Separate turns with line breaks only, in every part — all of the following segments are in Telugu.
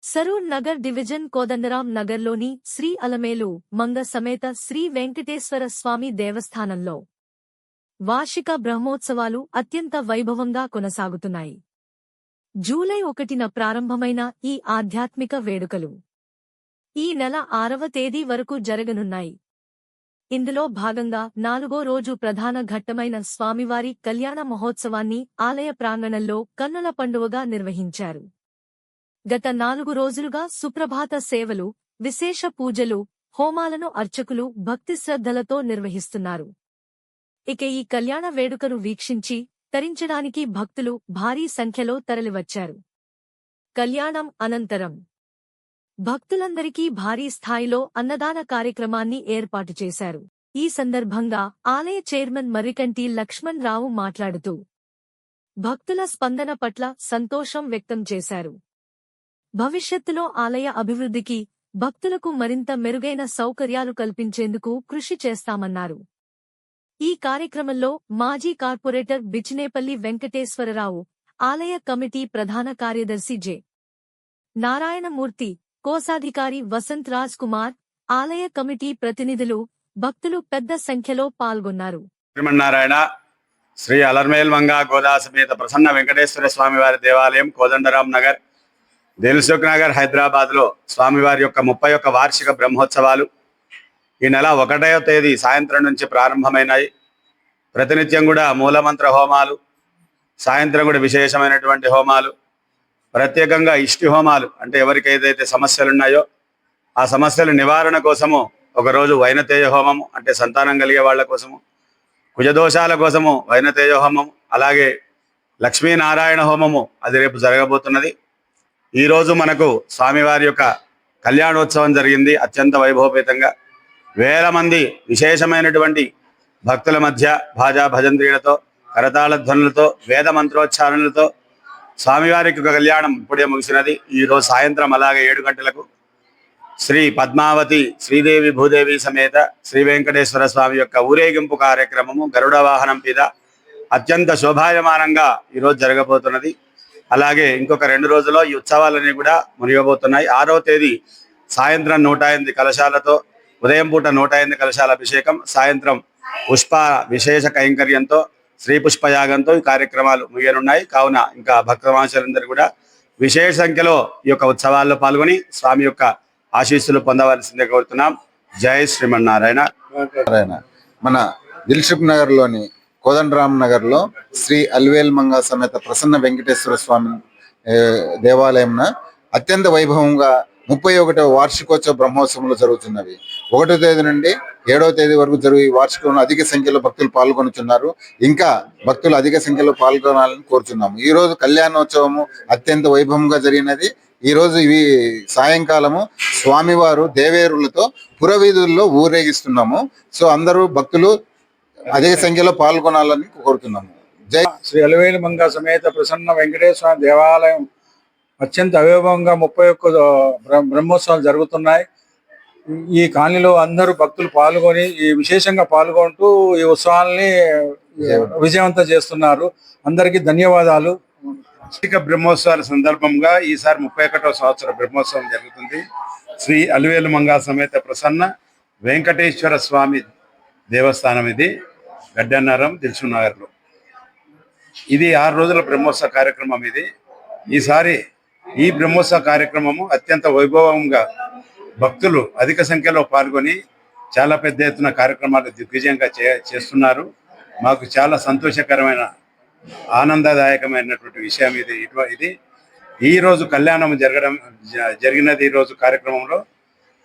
సరూర్ నగర్ డివిజన్ కోదండరాం నగర్లోని శ్రీ అలమేలు మంగ సమేత శ్రీ వెంకటేశ్వర స్వామి దేవస్థానంలో వార్షిక బ్రహ్మోత్సవాలు అత్యంత వైభవంగా కొనసాగుతున్నాయి. జూలై 1న ప్రారంభమైన ఈ ఆధ్యాత్మిక వేడుకలు ఈ నెల 6వ తేదీ వరకు జరగనున్నాయి. ఇందులో భాగంగా 4వ రోజు ప్రధాన ఘట్టమైన స్వామివారి కళ్యాణ మహోత్సవాన్ని ఆలయ ప్రాంగణంలో కన్నుల పండువగా నిర్వహించారు. గత 4 రోజులుగా సుప్రభాత సేవలు, విశేష పూజలు, హోమాలను అర్చకులు భక్తిశ్రద్ధలతో నిర్వహిస్తున్నారు. ఇక ఈ కళ్యాణ వేడుకను వీక్షించి తరించడానికి భక్తులు భారీ సంఖ్యలో తరలివచ్చారు. కళ్యాణం అనంతరం భక్తులందరికీ భారీ స్థాయిలో అన్నదాన కార్యక్రమాన్ని ఏర్పాటు చేశారు. ఈ సందర్భంగా ఆలయ చైర్మన్ మర్రికంటి లక్ష్మణ్ రావు మాట్లాడుతూ భక్తుల స్పందన పట్ల సంతోషం వ్యక్తం చేశారు. భవిష్యత్తులో ఆలయ అభివృద్ధికి, భక్తులకు మరింత మెరుగైన సౌకర్యాలు కల్పించేందుకు కృషి చేస్తామన్నారు. ఈ కార్యక్రమంలో మాజీ కార్పొరేటర్ బిచినేపల్లి వెంకటేశ్వరరావు, ఆలయ కమిటీ ప్రధాన కార్యదర్శి జె. నారాయణమూర్తి, కోశాధికారి వసంత్ రాజ్ కుమార్, ఆలయ కమిటీ ప్రతినిధులు, భక్తులు పెద్ద సంఖ్యలో పాల్గొన్నారు.
శ్రీమన్నారాయణ శ్రీ అలర్మేల్ మంగా గోదా సమేత ప్రసన్న వెంకటేశ్వర స్వామివారి దేవాలయం కోదండరాం నగర్, దిల్సుఖ్ నగర్, హైదరాబాద్లో స్వామివారి యొక్క 31 వార్షిక బ్రహ్మోత్సవాలు ఈ నెల 1వ తేదీ సాయంత్రం నుంచి ప్రారంభమైనాయి. ప్రతినిత్యం కూడా మూలమంత్ర హోమాలు, సాయంత్రం కూడా విశేషమైనటువంటి హోమాలు, ప్రత్యేకంగా ఇష్టి హోమాలు, అంటే ఎవరికి ఏదైతే సమస్యలు ఉన్నాయో ఆ సమస్యల నివారణ కోసము ఒకరోజు వైనతేయ హోమము, అంటే సంతానం కలిగే వాళ్ళ కోసము, కుజదోషాల కోసము వైనతేయ హోమము, అలాగే లక్ష్మీనారాయణ హోమము అది రేపు జరగబోతున్నది. ఈరోజు మనకు స్వామివారి యొక్క కళ్యాణోత్సవం జరిగింది. అత్యంత వైభవపేతంగా వేల మంది విశేషమైనటువంటి భక్తుల మధ్య భాజా భజంత్రీలతో, కరతాళ ధ్వనులతో, వేద మంత్రోచ్చారణలతో స్వామివారికి ఒక కళ్యాణం ఇప్పుడే ముగిసినది. ఈరోజు సాయంత్రం అలాగే 7 గంటలకు శ్రీ పద్మావతి శ్రీదేవి భూదేవి సమేత శ్రీ వెంకటేశ్వర స్వామి యొక్క ఊరేగింపు కార్యక్రమము గరుడ వాహనం మీద అత్యంత శోభాయమానంగా ఈరోజు జరగబోతున్నది. అలాగే ఇంకొక 2 రోజుల్లో ఈ ఉత్సవాలన్నీ కూడా మునిగబోతున్నాయి. 6వ తేదీ సాయంత్రం 108 కలశాలతో, ఉదయం పూట 108 కలశాల అభిషేకం, సాయంత్రం పుష్ప విశేష కైంకర్యంతో, శ్రీ పుష్పయాగంతో ఈ కార్యక్రమాలు ముగియనున్నాయి. కావున ఇంకా భక్తవాంశలందరూ కూడా విశేష సంఖ్యలో ఈ యొక్క ఉత్సవాల్లో పాల్గొని స్వామి యొక్క ఆశీస్సులు పొందవలసిందే కోరుతున్నాం. జై శ్రీమన్నారాయణ.
మన దిల్సుఖ్ నగర్లోని కోదండరాం నగర్లో శ్రీ అల్వేల్ మంగా సమేత ప్రసన్న వెంకటేశ్వర స్వామి దేవాలయంన అత్యంత వైభవంగా 31వ వార్షికోత్సవ బ్రహ్మోత్సవంలో జరుగుతున్నవి. 1వ తేదీ నుండి 7వ తేదీ వరకు జరిగే ఈ వార్షికంలో అధిక సంఖ్యలో భక్తులు పాల్గొనుచున్నారు. ఇంకా భక్తులు అధిక సంఖ్యలో పాల్గొనాలని కోరుచున్నాము. ఈ రోజు కళ్యాణోత్సవము అత్యంత వైభవంగా జరిగినది. ఈ రోజు ఇవి సాయంకాలము స్వామివారు దేవేరులతో పురవీధుల్లో ఊరేగిస్తున్నాము. సో అందరూ భక్తులు అధిక సంఖ్యలో పాల్గొనాలని కోరుతున్నాము. జై
శ్రీ అలవేలు మంగా సమేత ప్రసన్న వెంకటేశ్వర దేవాలయం అత్యంత అవైభవంగా 31 బ్రహ్మోత్సవాలు జరుగుతున్నాయి. ఈ కాలనీలో అందరూ భక్తులు పాల్గొని విశేషంగా పాల్గొంటూ ఈ ఉత్సవాల్ని విజయవంతం చేస్తున్నారు. అందరికీ ధన్యవాదాలు.
బ్రహ్మోత్సవాల సందర్భంగా ఈసారి 31వ సంవత్సర బ్రహ్మోత్సవం జరుగుతుంది. శ్రీ అలవేలు మంగా సమేత ప్రసన్న వెంకటేశ్వర స్వామి దేవస్థానం ఇది గడ్డన్నారం దిల్సుఖ్ నగర్లో. ఇది 6 రోజుల బ్రహ్మోత్సవ కార్యక్రమం. ఇది ఈసారి ఈ బ్రహ్మోత్సవ కార్యక్రమము అత్యంత వైభవంగా భక్తులు అధిక సంఖ్యలో పాల్గొని చాలా పెద్ద ఎత్తున కార్యక్రమాలు దిగ్విజయంగా చేస్తున్నారు. మాకు చాలా సంతోషకరమైన ఆనందదాయకమైనటువంటి విషయం ఇది. ఈరోజు కళ్యాణం జరిగినది. ఈరోజు కార్యక్రమంలో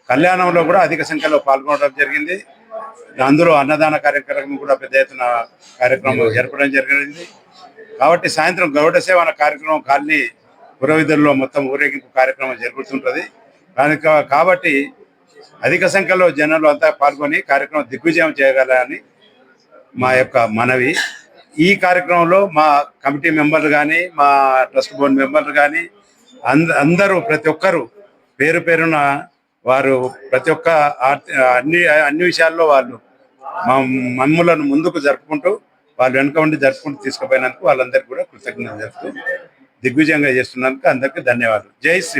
కళ్యాణంలో కూడా అధిక సంఖ్యలో పాల్గొనడం జరిగింది. అందులో అన్నదాన కార్యక్రమం కూడా పెద్ద ఎత్తున కార్యక్రమం జరపడం జరిగింది. కాబట్టి సాయంత్రం గరుడ సేవ అనే కార్యక్రమం కాలనీ పురవీధుల్లో మొత్తం ఊరేగింపు కార్యక్రమం జరుగుతుంటుంది. కాబట్టి అధిక సంఖ్యలో జనాలు అంతా పాల్గొని కార్యక్రమం దిగ్విజయం చేయగలని మా యొక్క మనవి. ఈ కార్యక్రమంలో మా కమిటీ మెంబర్లు కానీ, మా ట్రస్ట్ బోర్డు మెంబర్లు కానీ అందరూ ప్రతి ఒక్కరూ పేరు పేరున వారు ప్రతి ఒక్క అన్ని విషయాల్లో వాళ్ళు మమ్ములను ముందుకు జరుపుకుంటూ వాళ్ళు వెనుక ఉండి జరుపుకుంటూ తీసుకుపోయినందుకు వాళ్ళందరికీ కూడా కృతజ్ఞతలు జరుపుతూ దిగ్విజయంగా చేస్తున్నందుకు అందరికీ ధన్యవాదాలు. జై శ్రీ